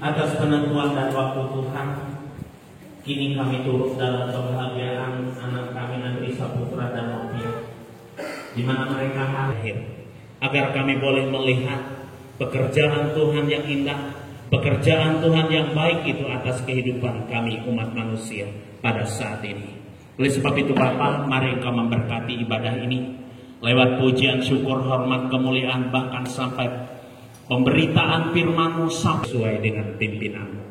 Atas penentuan dan waktu Tuhan, kini kami turut dalam kebahagiaan anak kami Andri Saputra dan Novia, di mana mereka lahir, agar kami boleh melihat pekerjaan Tuhan yang indah, pekerjaan Tuhan yang baik itu atas kehidupan kami umat manusia pada saat ini. Oleh sebab itu Bapa, mari Engkau memberkati ibadah ini lewat pujian, syukur, hormat, kemuliaan, bahkan sampai pemberitaan firman-Mu sesuai dengan pimpinan-Mu.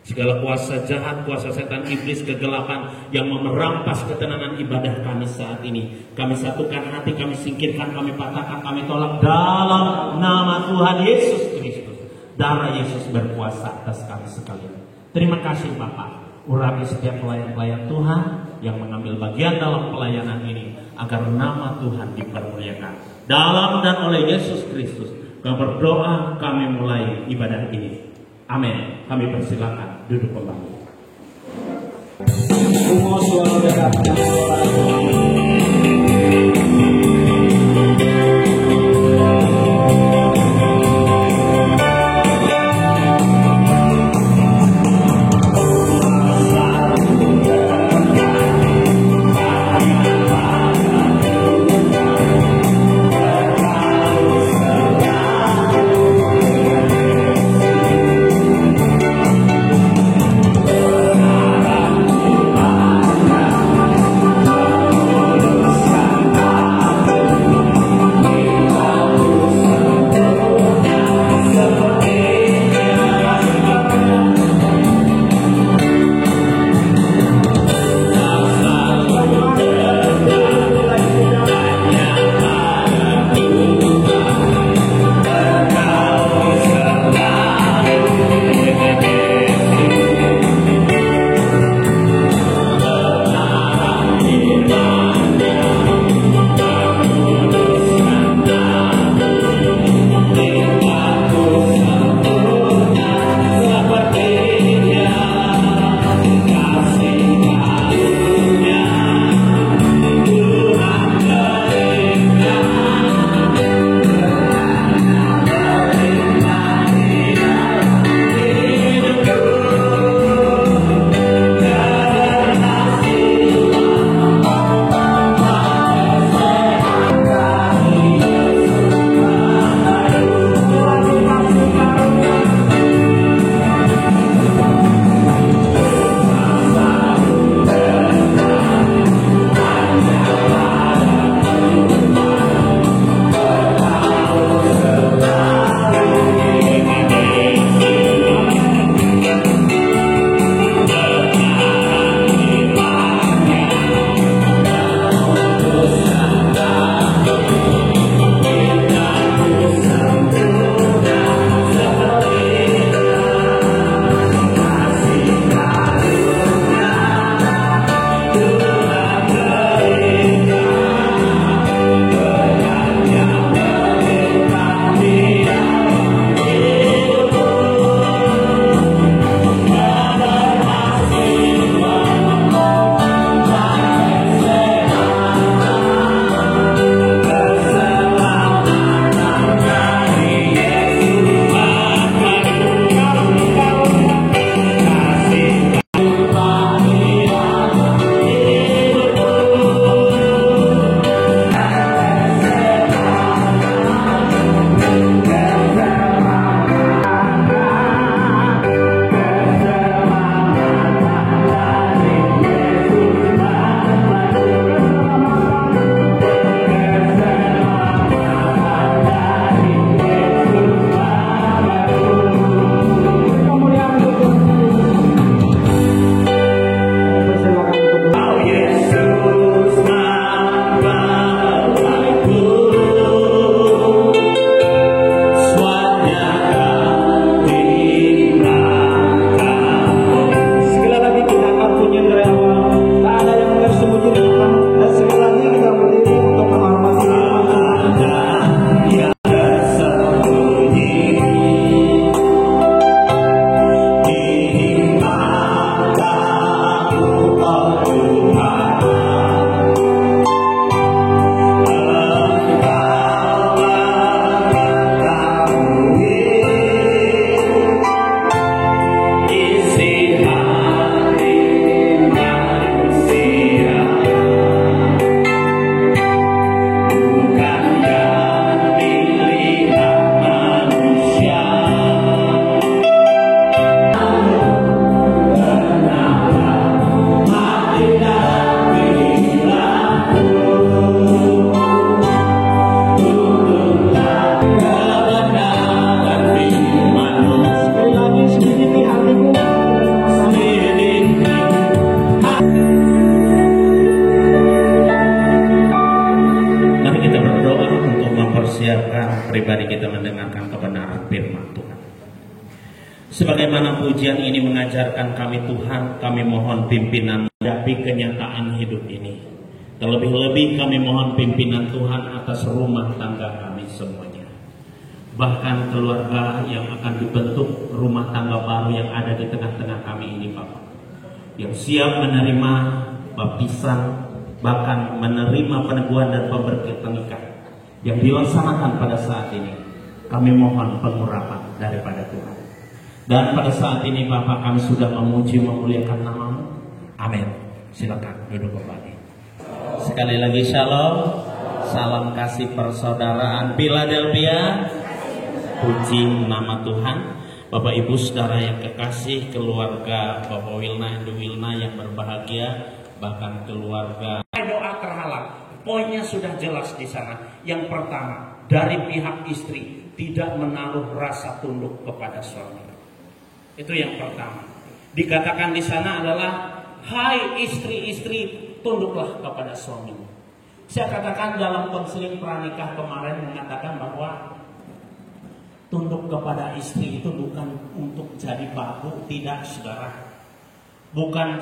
Segala kuasa jahat, kuasa setan, iblis, kegelapan yang memerampas ketenangan ibadah kami saat ini, kami satukan hati, kami singkirkan, kami patahkan, kami tolak dalam nama Tuhan Yesus Kristus. Darah Yesus berkuasa atas kami sekalian. Terima kasih Bapa. Urapi setiap pelayan-pelayan Tuhan yang mengambil bagian dalam pelayanan ini, agar nama Tuhan dipermuliakan. Dalam dan oleh Yesus Kristus kami berdoa, kami mulai ibadah ini. Amin. Kami persilakan duduk kembali. Sebagaimana pujian ini mengajarkan kami Tuhan, kami mohon pimpinan menghadapi kenyataan hidup ini. Terlebih-lebih kami mohon pimpinan Tuhan atas rumah tangga kami semuanya. Bahkan keluarga yang akan dibentuk, rumah tangga baru yang ada di tengah-tengah kami ini Bapak. Yang siap menerima baptisan, bahkan menerima peneguhan dan pemberkatan nikah yang dilaksanakan pada saat ini. Kami mohon pengurapan daripada Tuhan. Dan pada saat ini Bapak, kami sudah memuji memuliakan nama-Mu. Amin. Silakan duduk kembali. Sekali lagi shalom. Salam kasih persaudaraan Philadelphia. Puji nama Tuhan. Bapak Ibu Saudara yang kekasih, keluarga Bapak Wilna, Ibu Wilna yang berbahagia, bahkan keluarga. Doa terhalang. Poinnya sudah jelas di sana. Yang pertama, dari pihak istri tidak menaruh rasa tunduk kepada suami. Itu yang pertama. Dikatakan di sana adalah, hai istri-istri, tunduklah kepada suamimu. Saya katakan dalam konseling pranikah kemarin mengatakan bahwa tunduk kepada istri itu bukan untuk jadi babu, tidak saudara. Bukan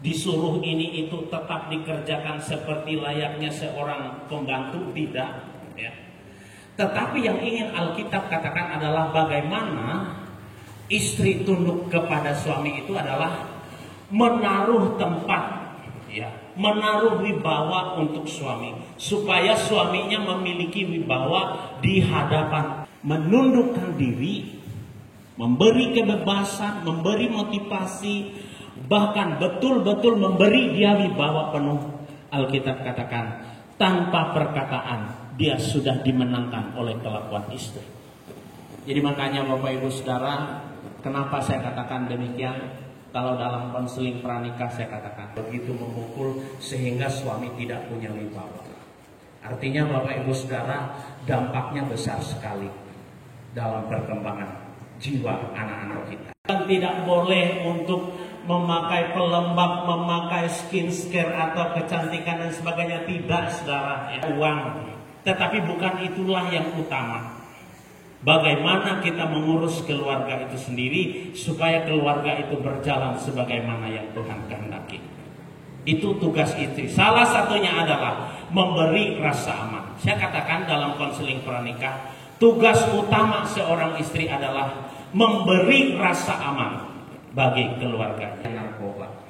disuruh ini itu tetap dikerjakan seperti layaknya seorang pembantu, tidak. Ya. Tetapi yang ingin Alkitab katakan adalah bagaimana istri tunduk kepada suami itu adalah menaruh tempat, ya, menaruh wibawa untuk suami, supaya suaminya memiliki wibawa di hadapan, menundukkan diri, memberi kebebasan, memberi motivasi, bahkan betul-betul memberi dia wibawa penuh. Alkitab katakan tanpa perkataan dia sudah dimenangkan oleh kelakuan istri. Jadi makanya Bapak Ibu Saudara, kenapa saya katakan demikian? Kalau dalam konseling pranikah saya katakan begitu memukul sehingga suami tidak punya wibawa. Artinya Bapak Ibu Saudara, dampaknya besar sekali dalam perkembangan jiwa anak-anak kita. Tidak boleh untuk memakai pelembab, memakai skincare atau kecantikan dan sebagainya, tidak saudara, ya, uang. Tetapi bukan itulah yang utama. Bagaimana kita mengurus keluarga itu sendiri supaya keluarga itu berjalan sebagaimana yang Tuhan kehendaki. Itu tugas istri. Salah satunya adalah memberi rasa aman. Saya katakan dalam konseling pranikah, tugas utama seorang istri adalah memberi rasa aman bagi keluarga. Narkoba.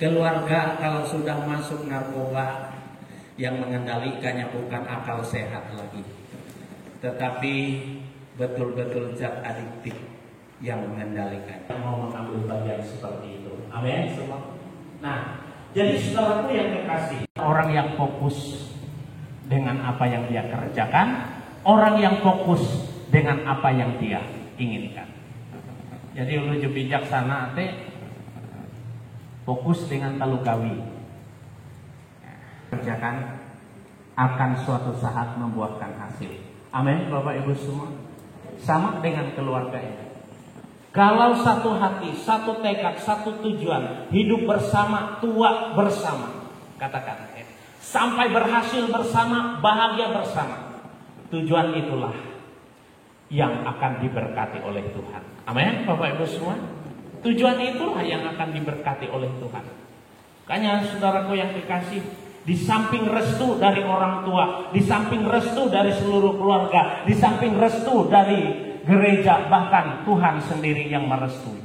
Keluarga kalau sudah masuk narkoba, yang mengendalikannya bukan akal sehat lagi, tetapi betul-betul zat adiktif yang mengendalikan. Mau mengambil bagian seperti itu. Amin semua. Nah, jadi saudaraku yang kekasih, orang yang fokus dengan apa yang dia kerjakan, orang yang fokus dengan apa yang dia inginkan. Jadi uluju bijaksana teh fokus dengan talukawi. Kerjakan akan suatu saat membuahkan hasil. Amin Bapak Ibu semua. Sama dengan keluarga ini. Kalau satu hati, satu tekad, satu tujuan, hidup bersama, tua bersama, katakan ya. Sampai berhasil bersama, bahagia bersama. Tujuan itulah yang akan diberkati oleh Tuhan. Amin Bapak Ibu semua. Tujuan itulah yang akan diberkati oleh Tuhan. Makanya saudaraku yang dikasih, di samping restu dari orang tua, di samping restu dari seluruh keluarga, di samping restu dari gereja, bahkan Tuhan sendiri yang merestui.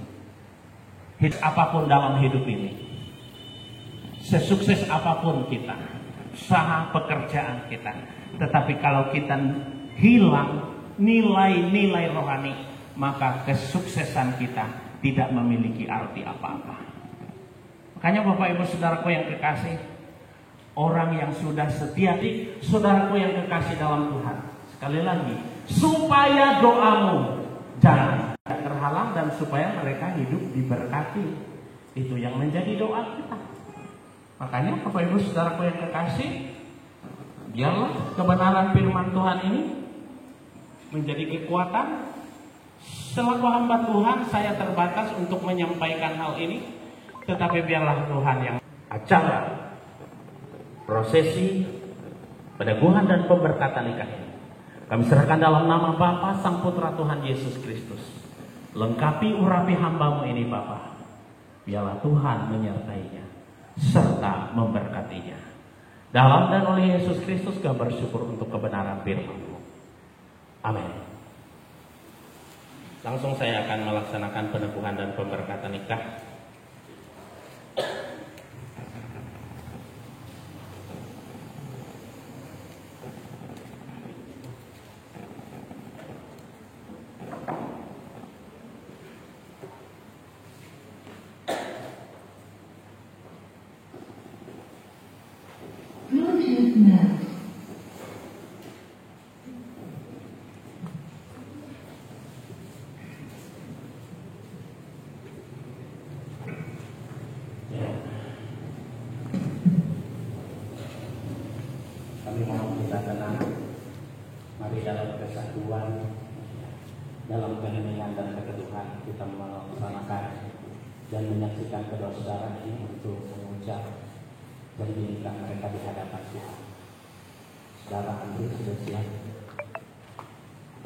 Apapun dalam hidup ini, sesukses apapun kita, usaha pekerjaan kita, tetapi kalau kita hilang nilai-nilai rohani, maka kesuksesan kita tidak memiliki arti apa-apa. Makanya Bapak Ibu Saudaraku yang kekasih, orang yang sudah setia, saudaraku yang kekasih dalam Tuhan, sekali lagi, supaya doamu jangan terhalang dan supaya mereka hidup diberkati. Itu yang menjadi doa kita. Makanya Bapak Ibu Saudaraku yang kekasih, biarlah kebenaran firman Tuhan ini menjadi kekuatan. Selaku hamba Tuhan, saya terbatas untuk menyampaikan hal ini, tetapi biarlah Tuhan yang acara prosesi peneguhan dan pemberkatan nikah ini Kami serahkan dalam nama Bapa, Sang Putra Tuhan Yesus Kristus. Lengkapi urapi hamba-Mu ini Bapa. Biarlah Tuhan menyertainya serta memberkatinya. Dalam dan oleh Yesus Kristus kami bersyukur untuk kebenaran firman-Mu. Amin. Langsung saya akan melaksanakan peneguhan dan pemberkatan nikah. Kami mohon kita tenang. Mari dalam kesatuan, dalam keheningan dan keteduhan kita melaksanakan dan menyaksikan kedua saudara ini untuk mengucap janji nikah mereka di hadapan Tuhan. Saudara Andri sudah siap?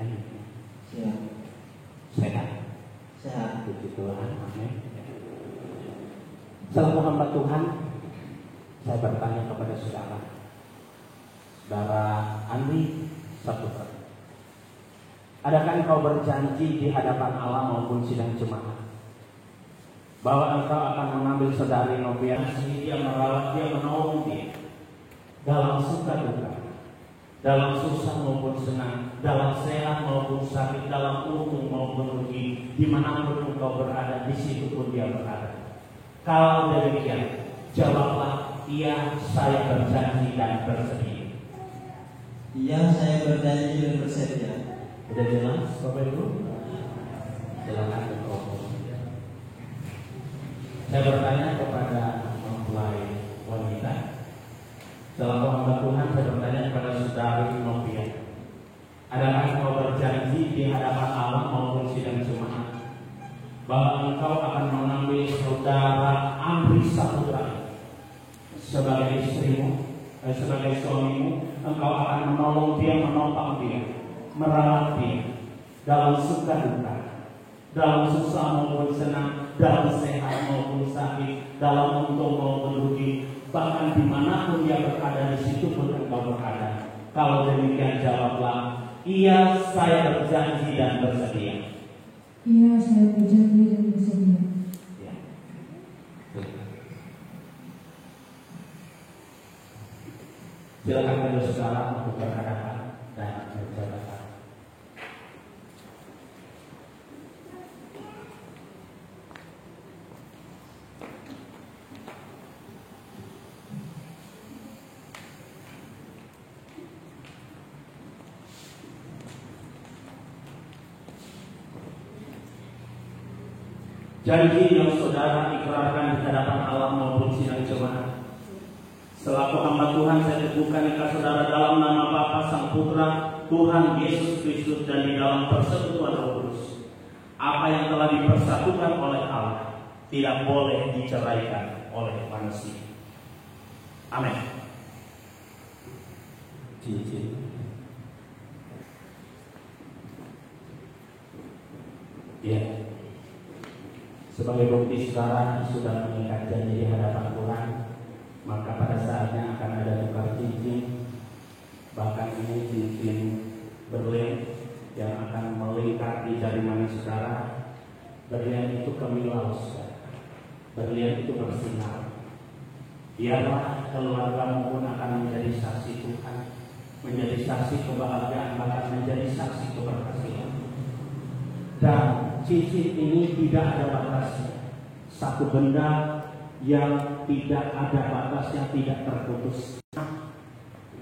Ayo. Siap. Sehat? Sehat. Puji Tuhan. Amin. Selaku hamba Tuhan, saya bertanya kepada saudara. Saudara Andri Saputra, adakah engkau berjanji di hadapan Allah maupun sidang jemaat bahwa engkau akan mengambil saudari Novia, dia merawat dia, menolong dia dalam suka duka, dalam susah maupun senang, dalam sehat maupun sakit, dalam untung maupun rugi, dimanapun engkau berada, di situ pun dia berada. Kalau demikian, jawablah, iya, saya berjanji dan bersedia. Iya, saya berjanji dan bersedia. Sudah jelas, Bapak Ibu? Silakan berkomentar. Saya bertanya kepada mempelai wanita. Selaku hamba Tuhan, saya bertanya kepada saudari Novia. Adakah engkau berjanji di hadapan Allah maupun sidang jemaat bahwa engkau akan mengambil saudara Andri Saputra sebagai istrimu, sebagai suamimu, engkau akan menolong dia, menopang dia, merawat dia dalam suka duka, dalam susah maupun senang, dalam sehat maupun sakit, dalam untung maupun rugi, bahkan dimanapun dia berada, di situ pun engkau berada. Kalau demikian jawablah, iya, saya berjanji dan bersedia. Iya, saya berjanji dan bersedia. Ya. Silakan kedua saudara untuk berhadapan dan berjabatan. Janji yang saudara ikrarkan di hadapan Allah maupun sidang jemaat. Selaku hamba Tuhan, saya teguhkan nikah saudara dalam nama Bapa, Sang Putra, Tuhan Yesus Kristus, dan di dalam persekutuan Roh Kudus. Apa yang telah dipersatukan oleh Allah tidak boleh diceraikan oleh manusia. Amin. Cincin. Ya. Sebagai bukti saudara sudah mengikat janji di hadapan Tuhan, maka pada saatnya akan ada tukar cincin. Bahkan ini cincin berlian yang akan melingkar di jari manis saudara. Berlian itu kemilau, berlian itu bersinar. Biarlah keluargamu pun akan menjadi saksi Tuhan, menjadi saksi kebahagiaan, bahkan menjadi saksi keberhasilan. Dan cincin ini tidak ada batasnya. Satu benda yang tidak ada batasnya, tidak terputus.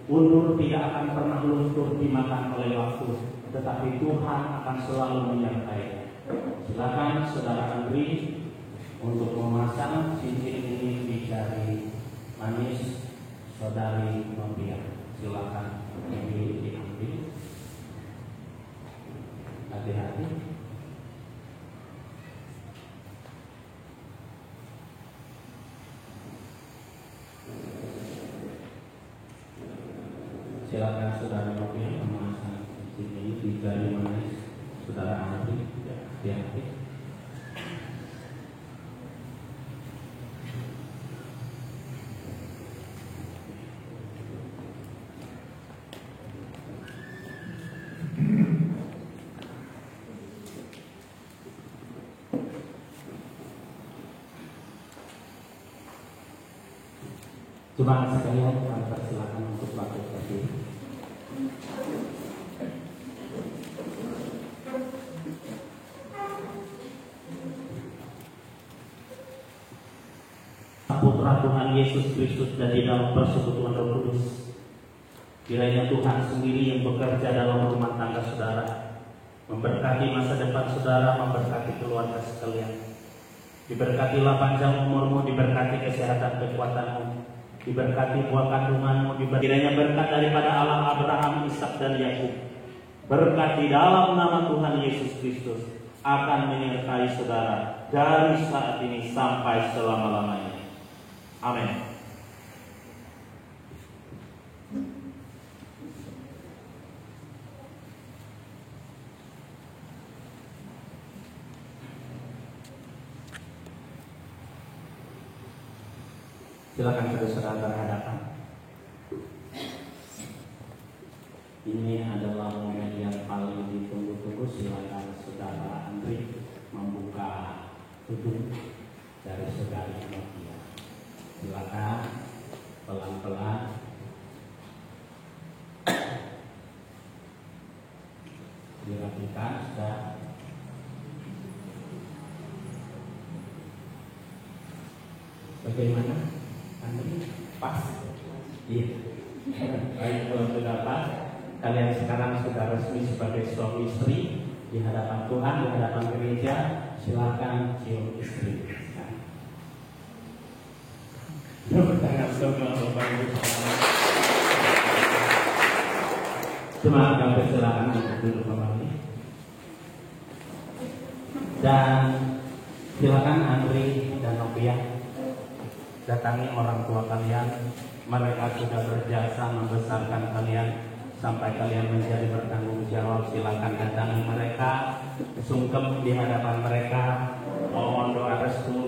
Undur tidak akan pernah luntur dimakan oleh waktu, tetapi Tuhan akan selalu menyertai. Silakan saudara Andri untuk memasang cincin ini di jari manis saudari Novia. Silakan diambil. Hati-hati. Silakan saudara Novia memasang cincin. tiga Yohanes, saudara Andri, ya, hati-hati. Jemaat sekalian, kami persilakan untuk bangkit berdiri. Putra Tuhan Yesus Kristus dan di dalam persekutuan Roh Kudus, kiranya Tuhan sendiri yang bekerja dalam rumah tangga saudara, memberkati masa depan saudara, memberkati keluarga sekalian. Diberkatilah panjang umurmu, diberkati kesehatan kekuatanmu, diberkati buah kandunganmu, kiranya berkat daripada Allah Abraham, Ishak dan Yakub, berkat di dalam nama Tuhan Yesus Kristus akan menyertai saudara dari saat ini sampai selama-lamanya. Amin. Silakan saudara berhadapan. Ini adalah momen yang paling ditunggu-tunggu. Silakan saudara Andri membuka tudung dari saudari Novia. Silakan pelan-pelan. Dirapikan sudah. Bagaimana? Pas. Iya. Baik, kalau sudah pas, kalian sekarang sudah resmi sebagai suami istri di hadapan Tuhan, di hadapan gereja. Silakan cium istri. Jemaat kami persilakan untuk duduk kembali. Dan silakan Andri dan Novia datangi orang tua kalian. Mereka sudah berjasa membesarkan kalian sampai kalian menjadi bertanggung jawab. Silakan datangi mereka, sungkem di hadapan mereka, mohon doa restu